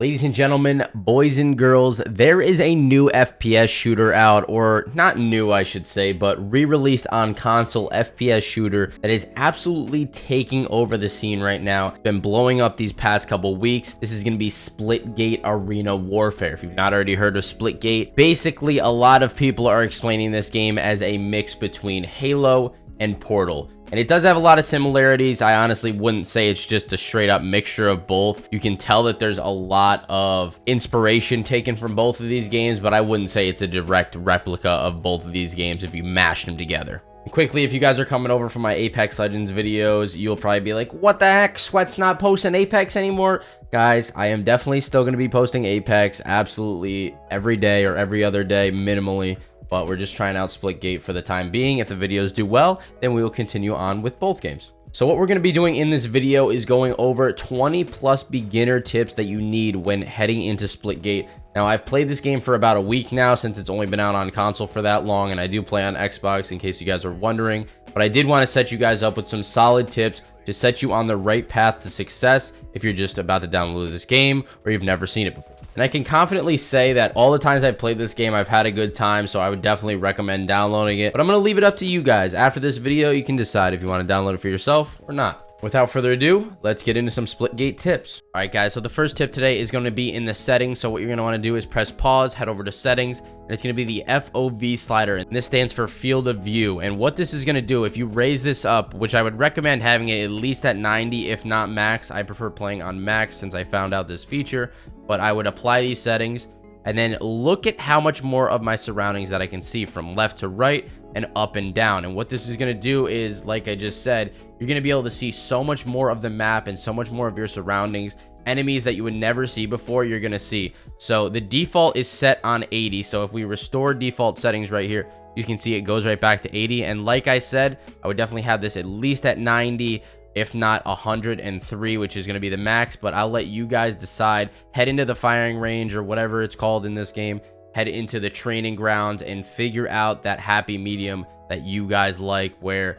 Ladies and gentlemen, boys and girls, there is a new FPS shooter out, or not new I should say, but re-released on console FPS shooter that is absolutely taking over the scene right now. It's been blowing up these past couple weeks. This is going to be Splitgate Arena Warfare. If you've not already heard of Splitgate, basically a lot of people are explaining this game as a mix between Halo and Portal. And it does have a lot of similarities. I honestly wouldn't say it's just a straight up mixture of both. You can tell that there's a lot of inspiration taken from both of these games, but I wouldn't say it's a direct replica of both of these games if you mash them together. And quickly, if you guys are coming over from my Apex Legends videos, you'll probably be like, what the heck? Sweat's not posting Apex anymore? Guys, I am definitely still going to be posting Apex absolutely every day or every other day minimally. But we're just trying out Splitgate for the time being. If the videos do well, then we will continue on with both games. So what we're going to be doing in this video is going over 20 plus beginner tips that you need when heading into Splitgate. Now, I've played this game for about a week now since it's only been out on console for that long, and I do play on Xbox in case you guys are wondering. But I did want to set you guys up with some solid tips to set you on the right path to success if you're just about to download this game or you've never seen it before. And I can confidently say that all the times I've played this game, I've had a good time, so I would definitely recommend downloading it. But I'm going to leave it up to you guys. After this video, you can decide if you want to download it for yourself or not. Without further ado, let's get into some Splitgate tips. All right, guys, so the first tip today is going to be in the settings. So what you're going to want to do is press pause, head over to settings, and it's going to be the FOV slider. And this stands for field of view. And what this is going to do, if you raise this up, which I would recommend having it at least at 90, if not max. I prefer playing on max since I found out this feature, but I would apply these settings and then look at how much more of my surroundings that I can see from left to right and up and down. And what this is going to do is, like I just said, you're going to be able to see so much more of the map and so much more of your surroundings. Enemies that you would never see before, you're going to see. So the default is set on 80. So if we restore default settings right here, you can see it goes right back to 80. And like I said, I would definitely have this at least at 90, if not 103, which is going to be the max. But I'll let you guys decide. Head into the firing range or whatever it's called in this game. Head into the training grounds and figure out that happy medium that you guys like, where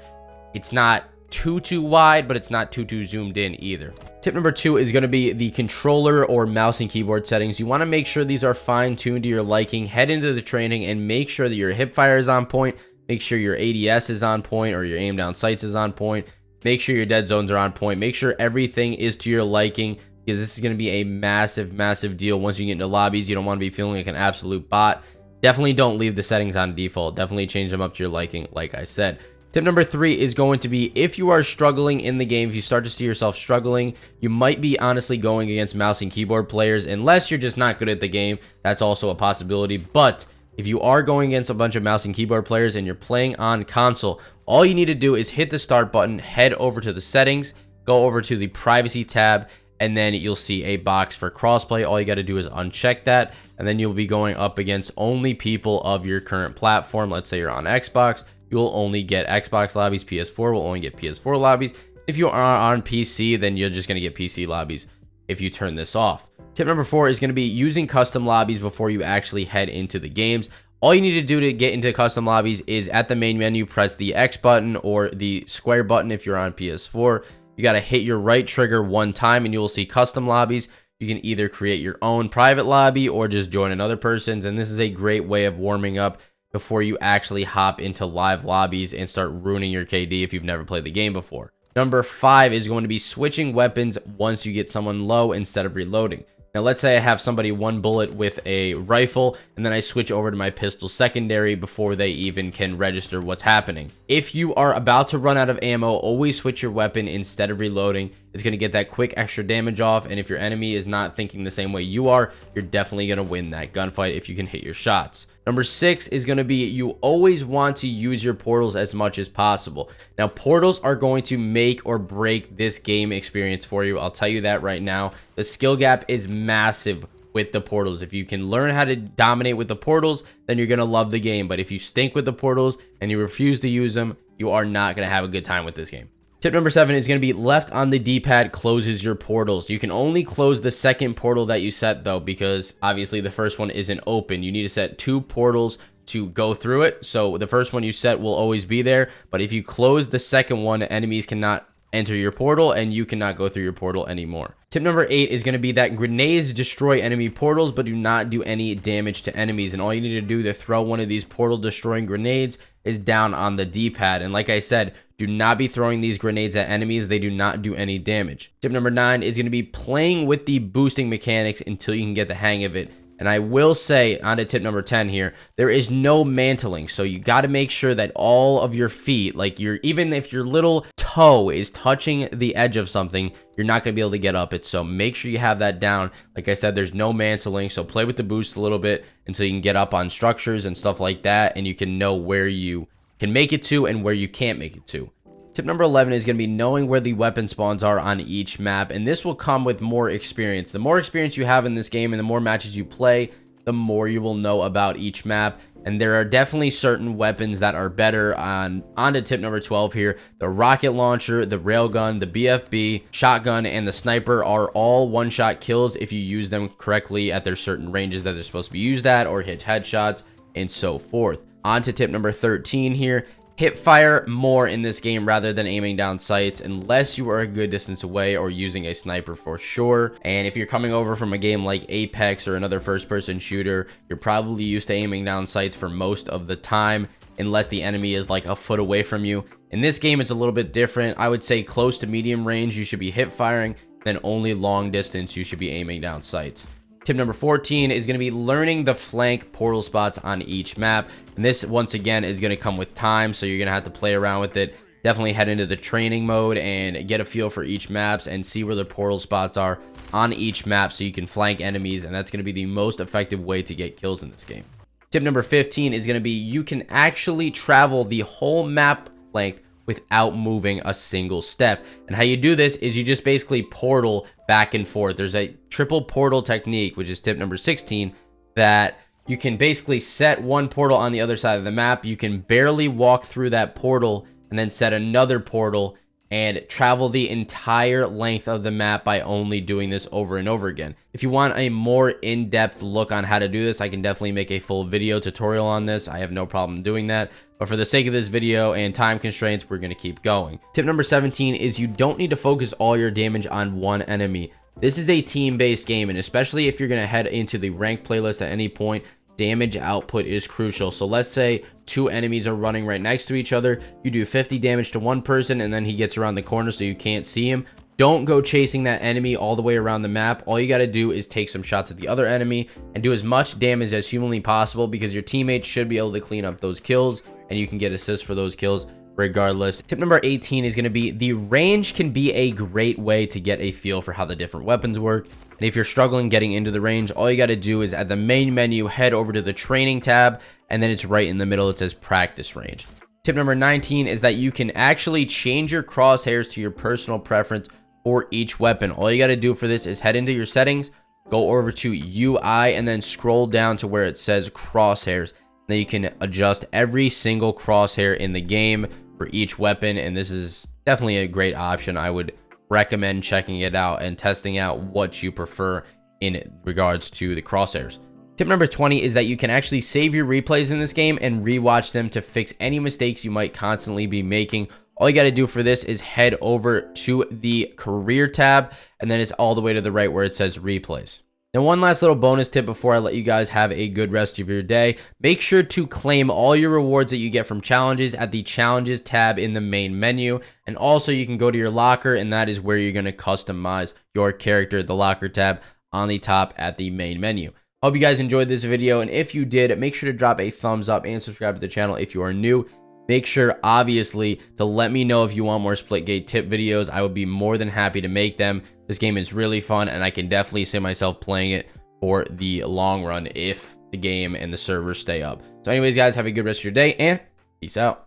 it's not too wide, but it's not too zoomed in either. Tip number 2 is going to be the controller or mouse and keyboard settings. You want to make sure these are fine-tuned to your liking. Head into the training and make sure that your Hipfire is on point. Make sure your ADS is on point, or your aim down sights is on point. Make sure your dead zones are on point. Make sure everything is to your liking, because this is going to be a massive deal. Once you get into lobbies, you don't want to be feeling like an absolute bot. Definitely don't leave the settings on default. Definitely change them up to your liking, like I said. Tip number 3 is going to be, if you are struggling in the game, if you start to see yourself struggling, you might be honestly going against mouse and keyboard players, unless you're just not good at the game. That's also a possibility. But if you are going against a bunch of mouse and keyboard players and you're playing on console, all you need to do is hit the start button, head over to the settings, go over to the privacy tab, and then you'll see a box for crossplay. All you got to do is uncheck that, and then you'll be going up against only people of your current platform. Let's say you're on Xbox, you will only get Xbox lobbies. PS4 will only get PS4 lobbies. If you are on PC, then you're just going to get PC lobbies if you turn this off. Tip number 4 is going to be using custom lobbies before you actually head into the games. All you need to do to get into custom lobbies is at the main menu, press the X button or the square button if you're on PS4. You got to hit your right trigger one time and you will see custom lobbies. You can either create your own private lobby or just join another person's. And this is a great way of warming up before you actually hop into live lobbies and start ruining your KD if you've never played the game before. Number 5 is going to be switching weapons once you get someone low instead of reloading. Now, let's say I have somebody one bullet with a rifle, and then I switch over to my pistol secondary before they even can register what's happening. If you are about to run out of ammo, always switch your weapon instead of reloading. It's going to get that quick extra damage off, and if your enemy is not thinking the same way you are, you're definitely going to win that gunfight if you can hit your shots. Number 6 is going to be, you always want to use your portals as much as possible. Now, portals are going to make or break this game experience for you. I'll tell you that right now. The skill gap is massive with the portals. If you can learn how to dominate with the portals, then you're going to love the game. But if you stink with the portals and you refuse to use them, you are not going to have a good time with this game. Tip number 7 is going to be left on the D-pad closes your portals. You can only close the second portal that you set, though, because obviously the first one isn't open. You need to set 2 portals to go through it. So the first one you set will always be there. But if you close the second one, enemies cannot enter your portal and you cannot go through your portal anymore. Tip number 8 is going to be that grenades destroy enemy portals but do not do any damage to enemies, and all you need to do to throw one of these portal destroying grenades is down on the D-pad. And like I said, do not be throwing these grenades at enemies. They do not do any damage. Tip number 9 is going to be playing with the boosting mechanics until you can get the hang of it. And I will say, on to tip number 10 here, there is no mantling. So you got to make sure that all of your feet, like even if your little toe is touching the edge of something, you're not going to be able to get up it. So make sure you have that down. Like I said, there's no mantling. So play with the boost a little bit until you can get up on structures and stuff like that. And you can know where you can make it to and where you can't make it to. Tip number 11 is going to be knowing where the weapon spawns are on each map, and this will come with more experience. The more experience you have in this game and the more matches you play, the more you will know about each map. And there are definitely certain weapons that are better. On to tip number 12 here. The rocket launcher, the railgun, the BFB, shotgun, and the sniper are all one-shot kills if you use them correctly at their certain ranges that they're supposed to be used at, or hit headshots and so forth. On to tip number 13 here. Hipfire more in this game rather than aiming down sights, unless you are a good distance away or using a sniper for sure. And if you're coming over from a game like Apex or another first-person shooter, you're probably used to aiming down sights for most of the time, unless the enemy is like a foot away from you. In this game, it's a little bit different. I would say close to medium range, you should be hip firing, then only long distance, you should be aiming down sights. Tip number 14 is going to be learning the flank portal spots on each map. And this, once again, is going to come with time, so you're going to have to play around with it. Definitely head into the training mode and get a feel for each maps and see where the portal spots are on each map so you can flank enemies, and that's going to be the most effective way to get kills in this game. Tip number 15 is going to be you can actually travel the whole map length without moving a single step. And how you do this is you just basically portal back and forth. There's a triple portal technique, which is tip number 16, that you can basically set one portal on the other side of the map. You can barely walk through that portal and then set another portal and travel the entire length of the map by only doing this over and over again. If you want a more in-depth look on how to do this, I can definitely make a full video tutorial on this. I have no problem doing that. But for the sake of this video and time constraints, we're going to keep going. Tip number 17 is you don't need to focus all your damage on one enemy. This is a team-based game, and especially if you're going to head into the rank playlist at any point, damage output is crucial. So let's say two enemies are running right next to each other. You do 50 damage to one person, and then he gets around the corner so you can't see him. Don't go chasing that enemy all the way around the map. All you got to do is take some shots at the other enemy and do as much damage as humanly possible, because your teammates should be able to clean up those kills and you can get assists for those kills regardless. Tip number 18 is going to be the range can be a great way to get a feel for how the different weapons work. And if you're struggling getting into the range, all you got to do is at the main menu, head over to the training tab, and then it's right in the middle. It says practice range. Tip number 19 is that you can actually change your crosshairs to your personal preference for each weapon. All you got to do for this is head into your settings, go over to UI, and then scroll down to where it says crosshairs. Then you can adjust every single crosshair in the game for each weapon, and this is definitely a great option. I would recommend checking it out and testing out what you prefer in regards to the crosshairs. Tip number 20 is that you can actually save your replays in this game and rewatch them to fix any mistakes you might constantly be making. All you got to do for this is head over to the career tab, and then it's all the way to the right where it says replays. Now, one last little bonus tip before I let you guys have a good rest of your day. Make sure to claim all your rewards that you get from challenges at the challenges tab in the main menu. And also you can go to your locker, and that is where you're going to customize your character, the locker tab on the top at the main menu. Hope you guys enjoyed this video, and if you did, make sure to drop a thumbs up and subscribe to the channel if you are new. Make sure, obviously, to let me know if you want more Splitgate tip videos. I would be more than happy to make them. This game is really fun, and I can definitely see myself playing it for the long run if the game and the servers stay up. So anyways, guys, have a good rest of your day, and peace out.